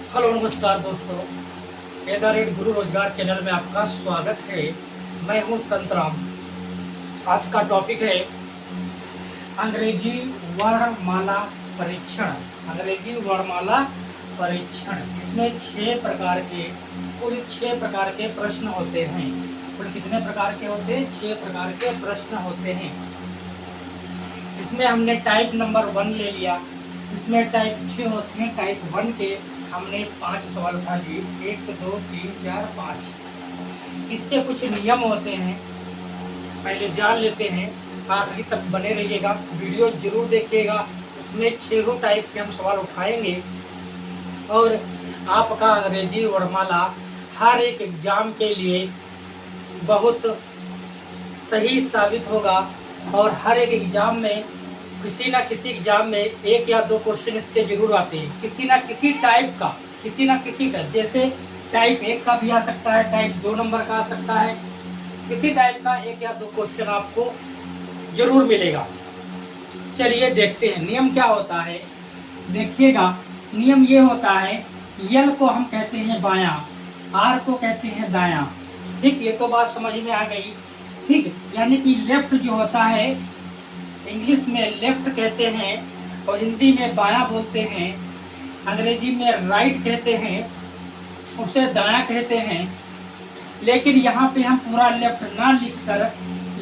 Hello नमस्कार दोस्तों, @ गुरु रोजगार चैनल में आपका स्वागत है। मैं हूं संतराम। आज का टॉपिक है अंग्रेजी वर्णमाला परीक्षण। अंग्रेजी वर्णमाला परीक्षण, इसमें 6 प्रकार के प्रश्न होते हैं। कुल कितने प्रकार के होते हैं? 6 प्रकार के प्रश्न होते हैं। इसमें हमने टाइप नंबर 1 ले लिया। इसमें टाइप 6 होते हैं। टाइप 1 के हमने 5 सवाल उठा लिए, 1 2 3 4 5। इसके कुछ नियम होते हैं, पहले जान लेते हैं। आखिरी तक बने रहिएगा, वीडियो जरूर देखिएगा। इसमें 6 टाइप के हम सवाल उठाएंगे और आपका अंग्रेजी वर्णमाला हर एक एग्जाम के लिए बहुत सही साबित होगा। और हर एक एग्जाम में किसी ना किसी एग्जाम में 1 या 2 क्वेश्चन इसके जरूर आते हैं, किसी ना किसी टाइप का, जैसे टाइप 1 का भी आ सकता है, टाइप 2 नंबर का आ सकता है। किसी टाइप का 1 या 2 क्वेश्चन आपको जरूर मिलेगा। चलिए देखते हैं नियम क्या होता है। देखिएगा, नियम ये होता है, यल को हम कहते हैं बायां, आर को कहते हैं दायां। ठीक, ये तो बात समझ में आ गई। ठीक, यानी कि लेफ्ट जो होता है, इंग्लिश में लेफ्ट कहते हैं और हिंदी में बायां बोलते हैं। अंग्रेजी में राइट कहते हैं, उसे दायां कहते हैं। लेकिन यहाँ पे हम पूरा लेफ्ट ना लिखकर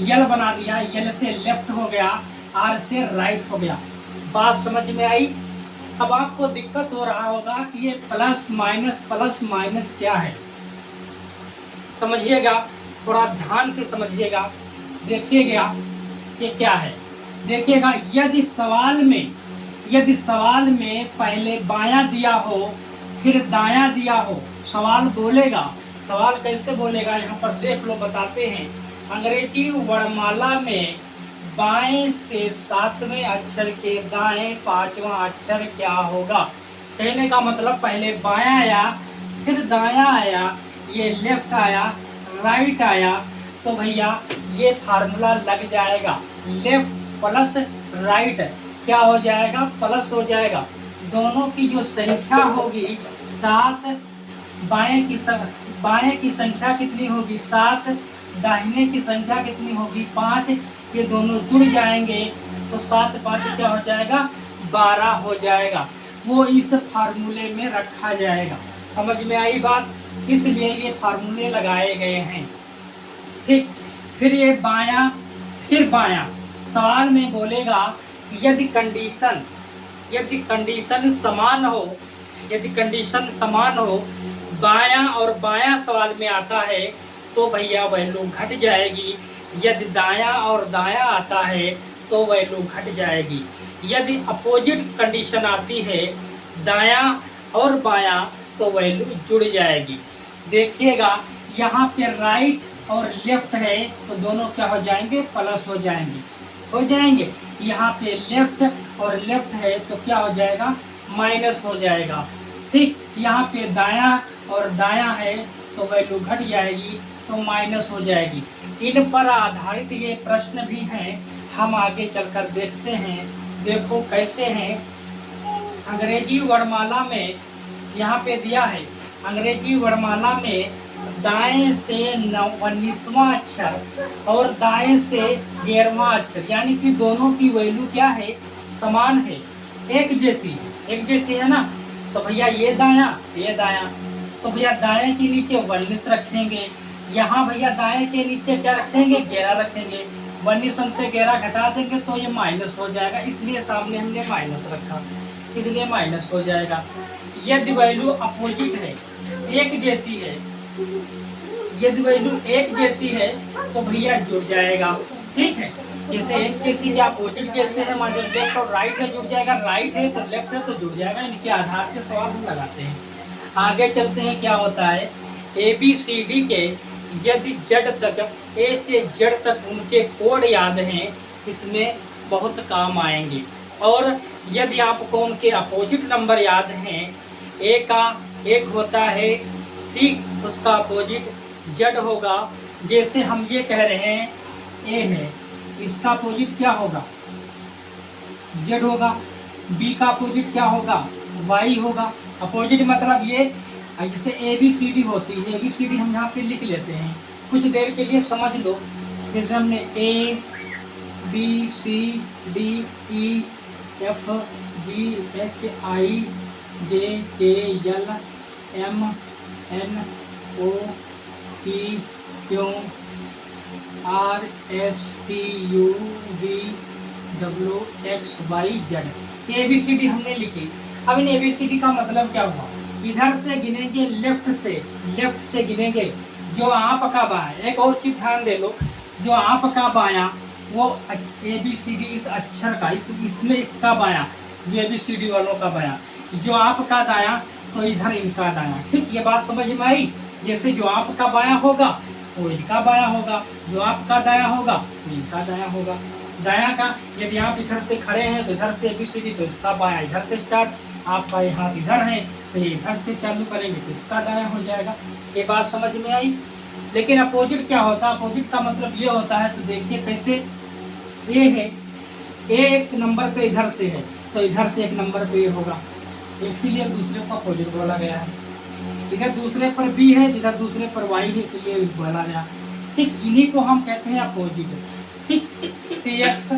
यल बना दिया। यल से लेफ्ट हो गया, आर से राइट हो गया। बात समझ में आई? अब आपको दिक्कत हो रहा होगा कि ये प्लस माइनस क्या है। समझिएगा, थोड़ा ध्यान से समझिएगा, देखिएगा ये क्या है। देखिएगा, यदि सवाल में पहले बायां दिया हो फिर दायां दिया हो, सवाल बोलेगा। सवाल कैसे बोलेगा यहाँ पर देख लो, बताते हैं। अंग्रेजी वर्णमाला में बाएं से 7वें अक्षर के दाएं 5वां अक्षर क्या होगा? कहने का मतलब पहले बायां आया फिर दायां आया, ये लेफ्ट आया, राइट आया, तो भैया ये फार्मूला लग जाएगा। लेफ्ट प्लस राइट क्या हो जाएगा? प्लस हो जाएगा। दोनों की जो संख्या होगी 7, बाएं की संख्या कितनी होगी? 7, दाहिने की संख्या कितनी होगी? 5। ये दोनों जुड़ जाएंगे तो 7 5 क्या हो जाएगा? 12 हो जाएगा। वो इस फार्मूले में रखा जाएगा। समझ में आई बात? इसलिए ये फार्मूले लगाए गए हैं। ठीक, फिर ये बायां फिर बायां। सवाल में बोलेगा यदि कंडीशन समान हो, बायां और बायां सवाल में आता है तो भैया वैल्यू घट जाएगी। यदि दायां और दायां आता है तो वैल्यू घट जाएगी। यदि अपोजिट कंडीशन आती है, दायां और बायां, तो वैल्यू जुड़ जाएगी। देखिएगा, यहाँ पे राइट और लेफ्ट है तो दोनों क्या हो जाएंगे? प्लस हो जाएंगे। यहाँ पे लेफ्ट और लेफ्ट है तो क्या हो जाएगा? माइनस हो जाएगा। ठीक, यहाँ पे दायां और दायां है तो वैल्यू घट जाएगी तो माइनस हो जाएगी। इन पर आधारित ये प्रश्न भी हैं, हम आगे चलकर देखते हैं। देखो कैसे हैं। अंग्रेजी वर्णमाला में यहाँ पे दिया है, अंग्रेजी वर्णमाला में दाएं से 19वां अक्षर और दाएं से 11वां अक्षर, यानी कि दोनों की वैल्यू क्या है? समान है, एक जैसी है ना। तो भैया ये दायां तो भैया दाएं के नीचे 19 रखेंगे। यहाँ भैया दाएं के नीचे क्या रखेंगे? 11 रखेंगे। 19 से 11 घटा देंगे तो ये माइनस हो जाएगा, इसलिए सामने हमने माइनस रखा, इसलिए माइनस हो जाएगा। यदि वैल्यू अपोजिट है, एक जैसी है, यदि वैल्यू एक जैसी है तो भैया जुड़ जाएगा। ठीक है, जैसे एक जैसी या अपोजिट जैसे है, मान लीजिए लेफ्ट और राइट है, जुड़ जाएगा। राइट है तो लेफ्ट है तो जुड़ जाएगा। इनके आधार पर सवाल हम लगाते हैं। आगे चलते हैं, क्या होता है। ABCD के यदि जेड तक, ए से जेड तक उनके कोड याद हैं, इसमें बहुत काम आएंगे। और यदि आपको उनके अपोजिट नंबर याद हैं, ए का 1 होता है, ठीक, उसका अपोजिट जेड होगा। जैसे हम ये कह रहे हैं ए है, इसका अपोजिट क्या होगा? जेड होगा। बी का अपोजिट क्या होगा? वाई होगा। अपोजिट मतलब ये जैसे ABCD होती है, ABCD हम यहाँ पे लिख लेते हैं, कुछ देर के लिए समझ लो। जैसे हमने ABCDEFGHIJKLMNOPQRSTUVWXYZ, ABCD हमने लिखी। अब इन ABCD का मतलब क्या हुआ, इधर से गिनेंगे, लेफ्ट से गिनेंगे, जो आप का बायां, एक और चीज ध्यान दे लो, जो आप का बायां वो ABCD इस अक्षर का, इसमें इसका बायां, जो ABCD वालों का बायां, जो आपका दायां तो इधर इनका दायां। ठीक, ये बात समझ में आई। जैसे जो आपका बायां होगा वो इनका बायां होगा, जो आपका दायां होगा तो इनका दायां होगा। दायां का यदि आप इधर से खड़े हैं तो इधर से ABCD, तो इसका बायां इधर से स्टार्ट, आपका हाथ इधर है तो ये इधर से चालू करेंगे तो इसका दायां हो जाएगा। ये बात समझ में आई। लेकिन अपोजिट क्या होता है, अपोजिट का मतलब ये होता है, तो देखिए कैसे, ए है, एक नंबर पे इधर से है तो इधर से एक नंबर पे ये होगा, इसीलिए दूसरे को अपोजिट बोला गया है। इधर दूसरे पर B है, इधर दूसरे पर Y है, इसलिए बोला गया। ठीक, इन्हीं को हम कहते हैं अपोजिट। ठीक, CX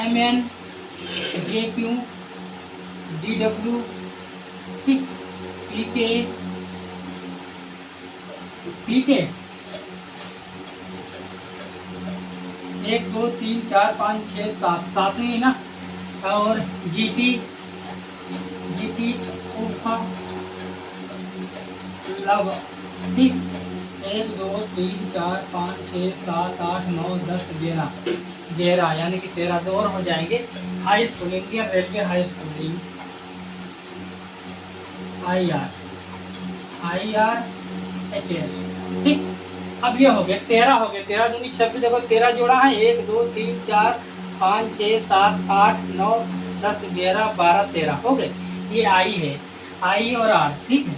MN JQ DW, ठीक, PK 1 2 3 4 5 6 7, 7 ही ना, और GT उल्फा लव। ठीक, 1 2 3 4 5 6 7 8 9 10 11 यानी कि 13 तो और हो जाएंगे। High school, Indian railway high school, IRHS। ठीक, अब ये हो गया 13, हो गया 13 दूनी 26, देखो 13 जोड़ा है, 1 2 3 4 5 6 7 8 9 10 11 12 13 हो गए। ये I है, I और R। ठीक है,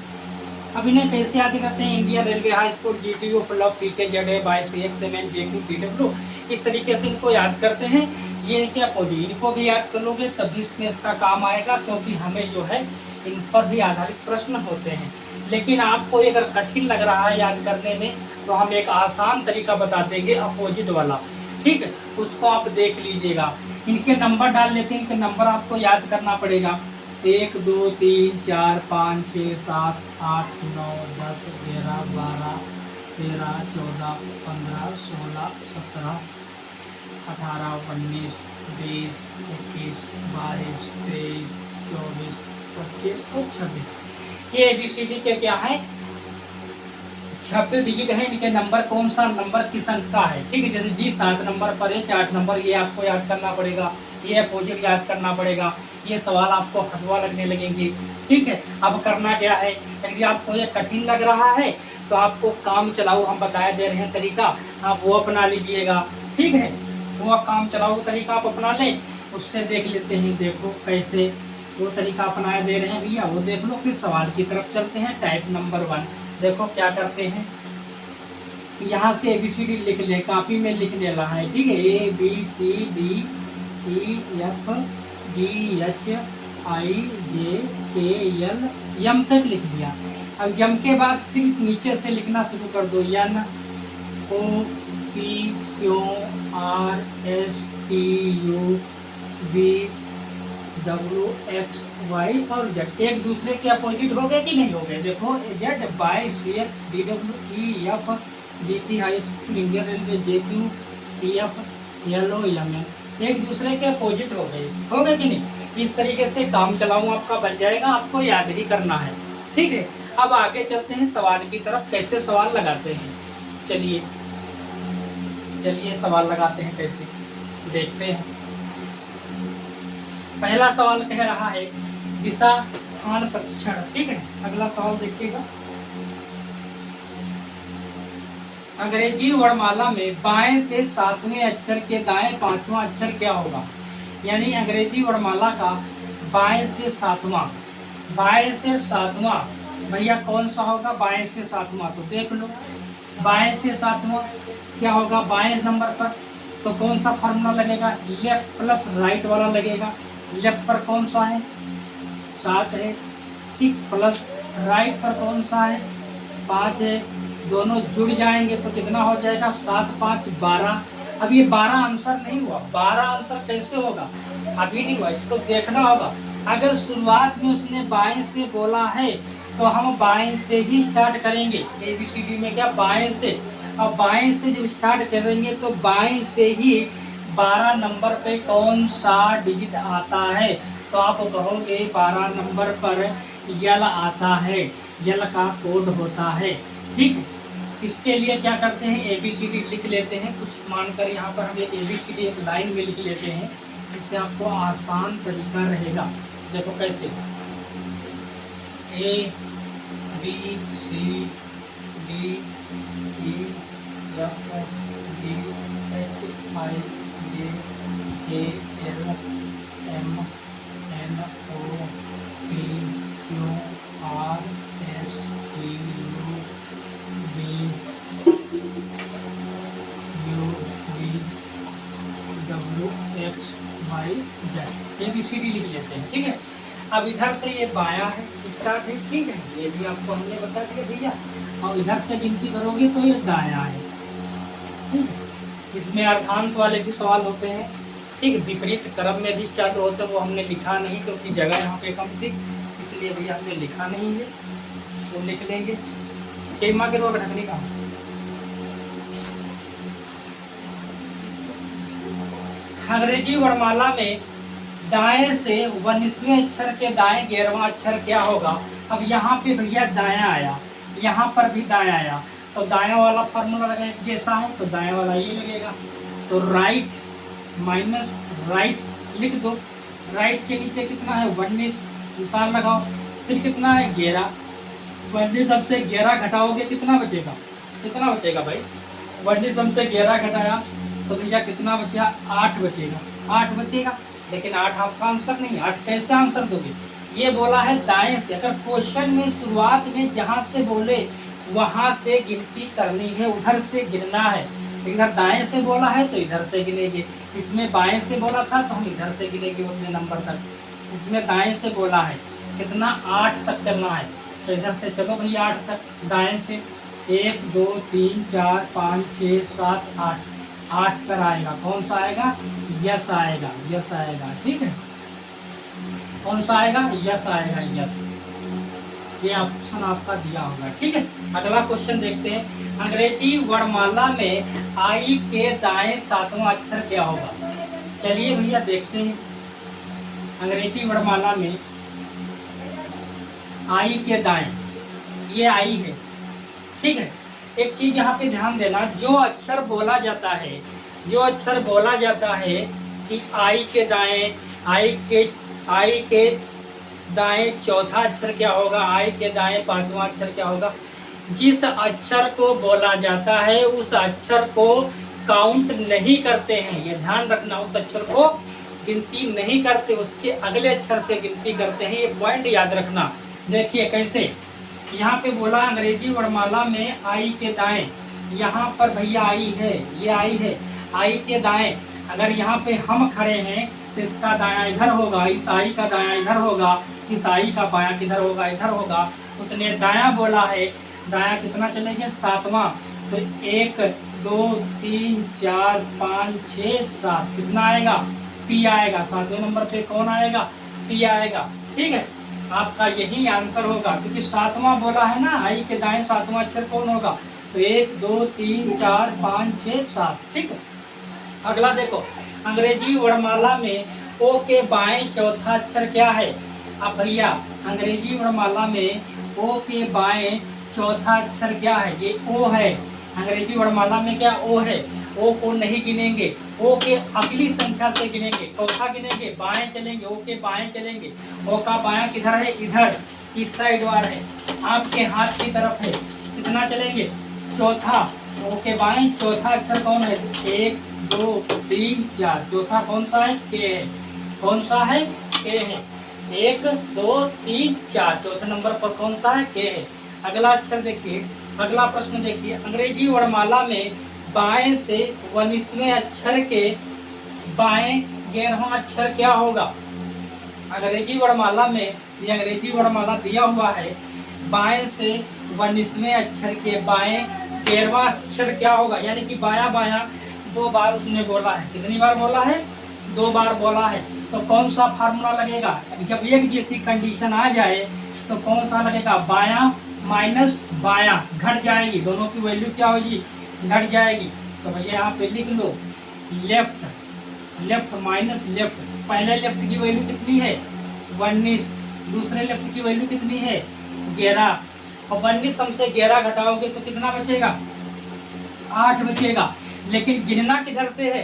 अब इन्हें कैसे याद करते हैं, Indian railway high school GTU flop PK ZA by CX MN JQ DW, इस तरीके से इनको याद करते हैं। ये क्या अपोजिट, इनको भी याद कर लोगे तभी इसमें इसका काम आएगा, क्योंकि हमें जो है इन पर भी आधारित प्रश्न होते हैं। लेकिन आपको अगर कठिन लग रहा है याद करने में तो हम एक आसान तरीका बता देंगे अपोजिट वाला। ठीक है, उसको आप देख लीजिएगा। इनके नंबर डाल लेते हैं, इनके नंबर आपको याद करना पड़ेगा। 1 2 3 4 5 6 7 8 9 10 11 12 13 14 15 16 17 18 19 20 21 22 23 24 25 और 26। ये ABCD के क्या है, 26 डिजिट है। इनके नंबर कौन सा नंबर किस अंक का है। ठीक है, जैसे G 7 नंबर पर है, 8 नंबर, ये आपको याद करना पड़ेगा, ये अपोजिट याद करना पड़ेगा। ये सवाल आपको हटवा लगने लगेंगे। ठीक है, अब करना क्या है, यदि आपको ये कठिन लग रहा है तो आपको काम चलाओ हम बताया दे रहे हैं तरीका, आप वो अपना लीजिएगा। ठीक है, वो काम चलाओ तरीका आप अपना लें, उससे देख लेते हैं। देखो कैसे वो तरीका अपनाया दे रहे हैं भैया, वो देख लो। फिर सवाल की तरफ चलते हैं। टाइप नंबर 1, देखो क्या करते हैं, यहाँ से ABCD लिख ले, कॉपी में लिख लेना है। ठीक है, ABCDEFGHIJKL यम तक लिख दिया। अब यम के बाद फिर नीचे से लिखना शुरू कर दो, NOPQRSTUVWXY और Z एक दूसरे के अपोजिट हो गए कि नहीं हो गए। देखो Z by CX DWEF GT high school Indian railway JQ TF LO MN एक दूसरे के अपोजिट हो गए कि नहीं। इस तरीके से काम चलाऊं आपका बन जाएगा, आपको याद ही करना है। ठीक है, अब आगे चलते हैं सवाल की तरफ, कैसे सवाल लगाते हैं। चलिए सवाल लगाते हैं, कैसे देखते हैं। पहला सवाल कह रहा है दिशा स्थान परीक्षण। ठीक है, अगला सवाल देखिएगा। अंग्रेजी वर्णमाला में बाएं से 7वें अक्षर के दाएं 5वां अक्षर क्या होगा। यानी अंग्रेजी वर्णमाला का बाएं से सातवां भैया कौन सा होगा, बाएं से सातवां। तो देख लो बाएं से सातवां क्या होगा, बाएं नंबर पर तो कौन सा फार्मूला लगेगा, लेफ्ट प्लस राइट वाला लगेगा। लेफ्ट पर कौन सा है, 7 है, ठीक, प्लस राइट पर कौन सा है, 5 है, दोनों जुड़ जाएंगे तो कितना हो जाएगा, 7 5 12। अब ये 12 आंसर नहीं हुआ, 12 आंसर कैसे होगा, अभी नहीं हुआ, इसको देखना होगा। अगर शुरुआत में उसने बाएं से बोला है तो हम बाएं से ही स्टार्ट करेंगे, ABCD में क्या बाएं से। अब बाएं से जब स्टार्ट करेंगे तो बाएं से ही 12 नंबर पे कौन सा डिजिट आता है, तो आप कहोगे 12 नंबर पर यल आता है, यल का कोड होता है। ठीक, इसके लिए क्या करते हैं, ABCD लिख लेते हैं, कुछ मानकर यहाँ पर हम ABCD एक लाइन में लिख लेते हैं, इससे आपको आसान तरीका रहेगा। देखो कैसे, A B C D E F G H I J K L M N O P Q R S T U V W X Y Z, ABCD लिख लेते हैं। ठीक है, अब इधर से ये बायां है, स्टार्ट है, ठीक है, ये भी आपको हमने बता दिया भैया। और इधर से गिनती करोगे तो ये दायां है। ठीक है, इसमें अर्धांश वाले भी सवाल होते हैं। ठीक है, विपरीत क्रम में भी चालू होते हैं, वो हमने लिखा नहीं क्योंकि जगह यहाँ पे कम थी, इसलिए भैया हमने लिखा नहीं है, तो लिख लेंगे। टेमा के रोग ढकने का अंग्रेजी वर्णमाला में दाएं से 19वें अक्षर के दाएं 11वां अक्षर क्या होगा। अब यहाँ पे भैया दायां आया, यहाँ पर भी दायां आया, तो दायां वाला फार्मूला लगा जैसा है तो दायां वाला ये लगेगा, तो राइट माइनस राइट लिख दो। राइट के नीचे कितना है 19, निशान लगाओ, फिर कितना है 11, 19 सबसे 11 घटाओगे कितना बचेगा, कितना बचेगा भाई, 19 हमसे 11 घटाया तो भैया कितना बचा, 8 बचेगा, 8 बचेगा। लेकिन 8 आपका आंसर नहीं, 8 कैसे आंसर दोगे, ये बोला है दाएं से। अगर क्वेश्चन में शुरुआत में जहां से बोले वहां से गिनती करनी है, उधर से गिनना है। इधर दाएं से बोला है तो इधर से गिनेंगे, इसमें बाएं से बोला था तो हम इधर से गिनेंगे उतने नंबर तक। इसमें दाएं से बोला है कितना, 8 तक चलना है, तो इधर से चलो भैया 8 तक दाएं से, 1 2 3 4 5 6 7 8, 8 पर आएगा, कौन सा आएगा, यस आएगा, यस आएगा। ठीक है, कौन सा आएगा, यस आएगा, यस, ये ऑप्शन आपका दिया होगा। ठीक है, अगला क्वेश्चन देखते हैं। अंग्रेजी वर्णमाला में आई के दाएं 7वां अक्षर क्या होगा। चलिए भैया देखते हैं, अंग्रेजी वर्णमाला में आई के दाएं, ये आई है। ठीक है, एक चीज यहाँ पे ध्यान देना, जो अक्षर बोला जाता है, जो अक्षर बोला जाता है कि आई के दाएं, आई के दाएं चौथा अक्षर क्या होगा, आई के दाएं 5वां अक्षर क्या होगा। जिस अक्षर को बोला जाता है उस अक्षर को काउंट नहीं करते हैं, ये ध्यान रखना, उस अक्षर को गिनती नहीं करते, उसके अगले अक्षर से गिनती करते हैं, ये पॉइंट याद रखना। देखिए कैसे, यहाँ पे बोला अंग्रेजी वर्णमाला में आई के दाएं, यहाँ पर भैया आई है, ये आई है, आई के दाएं, अगर यहाँ पे हम खड़े हैं तो इसका दायां इधर होगा, इस आई का दायां इधर होगा, इस आई का बायां किधर होगा, इधर होगा। उसने दायां बोला है, दायां कितना चलेंगे 7वां, तो 1 2 3 4 5 6 7, कितना आएगा, पी आएगा, 7वें नंबर पे कौन आएगा, पी आएगा। ठीक है, आपका यही आंसर होगा, क्योंकि 7वां बोला है ना, आई के दाएं 7वां अक्षर कौन होगा, तो 1 2 3 4 5 6 7। ठीक है, अगला देखो, अंग्रेजी वर्णमाला में ओ के बाएं चौथा अक्षर क्या है। अब भैया अंग्रेजी वर्णमाला में ओ के बाएं चौथा अक्षर क्या है, ये ओ है। अंग्रेजी वर्णमाला में क्या ओ है, ओ को नहीं गिनेंगे, ओ के अगली संख्या से गिनेंगे, चौथा गिनेंगे, बाएं चलेंगे, ओ के बाएं चलेंगे। ओ का बायां किधर है, इधर, इस साइड वार है, आपके हाथ की तरफ है, कितना चलेंगे, चौथा। ओ के बाएं चौथा अक्षर कौन है, 1 2 3 4, चौथा कौन सा है, के है, कौन सा है, के है, 1 2 3 4, चौथे नंबर पर कौन सा है, के है। अगला अक्षर देखिए, अगला प्रश्न देखिए, अंग्रेजी वर्णमाला में बाएं से 19वें अक्षर के बाएं 11वां अक्षर क्या होगा। अंग्रेजी वर्णमाला में ये अंग्रेजी वर्णमाला दिया हुआ है, बाएं से 19वें अक्षर के बाएं 13वां अक्षर क्या होगा, यानी कि बाया बाया 2 बार उसने बोला है। कितनी बार बोला है? 2 बार बोला है। तो कौन सा फार्मूला लगेगा? जब एक जैसी कंडीशन आ जाए तो कौन सा लगेगा? बाया माइनस बाया घट जाएगी, दोनों की वैल्यू क्या होगी? घट जाएगी। तो भैया यहाँ पे लिख लो लेफ्ट माइनस लेफ्ट। पहले लेफ्ट की वैल्यू कितनी है? 19। दूसरे लेफ्ट की वैल्यू कितनी है? 11। और 19 हमसे 11 घटाओगे तो कितना बचेगा? 8 बचेगा। लेकिन गिनना किधर से है?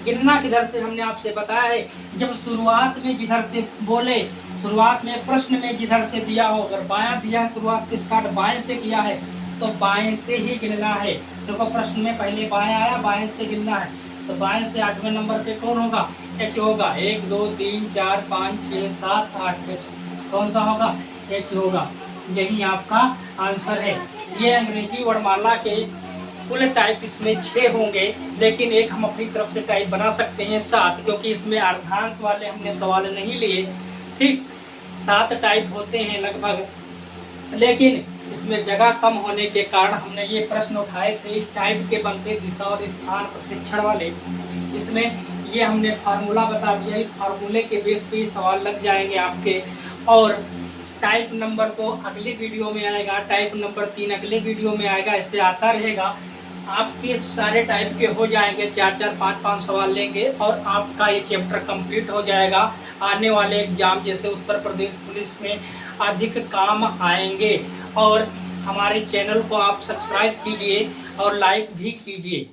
गिनना किधर से हमने आपसे बताया है, जब शुरुआत में जिधर से बोले, शुरुआत में प्रश्न में जिधर से दिया हो, अगर बायां दिया है, शुरुआत के स्टार्ट बाएं से किया है तो बाएं से ही गिनना है। देखो प्रश्न में पहले बाएं आया, बाएं से गिनना है। तो बाएं से 8वें नंबर पे कौन होगा? एच होगा। 1 2 3 4 5 6 7 8 एच कौन सा होगा? एच होगा। यही आपका आंसर है। ये अंग्रेजी वर्णमाला के कुल टाइप इसमें 6 होंगे, लेकिन एक हम अपनी तरफ से टाइप बना सकते हैं 7, क्योंकि इसमें अर्धांश वाले हमने सवाल नहीं लिए। ठीक, 7 टाइप होते हैं लगभग, लेकिन इसमें जगह कम होने के कारण हमने ये प्रश्न उठाए थे इस टाइप के बनते दिशा और स्थान प्रशिक्षण वाले। इसमें ये हमने फार्मूला बता दिया, इस फार्मूले के बेस पे सवाल लग जाएंगे आपके। और टाइप नंबर 2 अगले वीडियो में आएगा, टाइप नंबर 3 अगले वीडियो में आएगा, ऐसे आता रहेगा। आपके सारे टाइप के हो जाएंगे, 4-4 5-5 सवाल लेंगे और आपका ये चैप्टर कंप्लीट हो जाएगा। आने वाले एग्जाम जैसे उत्तर प्रदेश पुलिस में अधिक काम आएंगे। और हमारे चैनल को आप सब्सक्राइब कीजिए और लाइक भी कीजिए।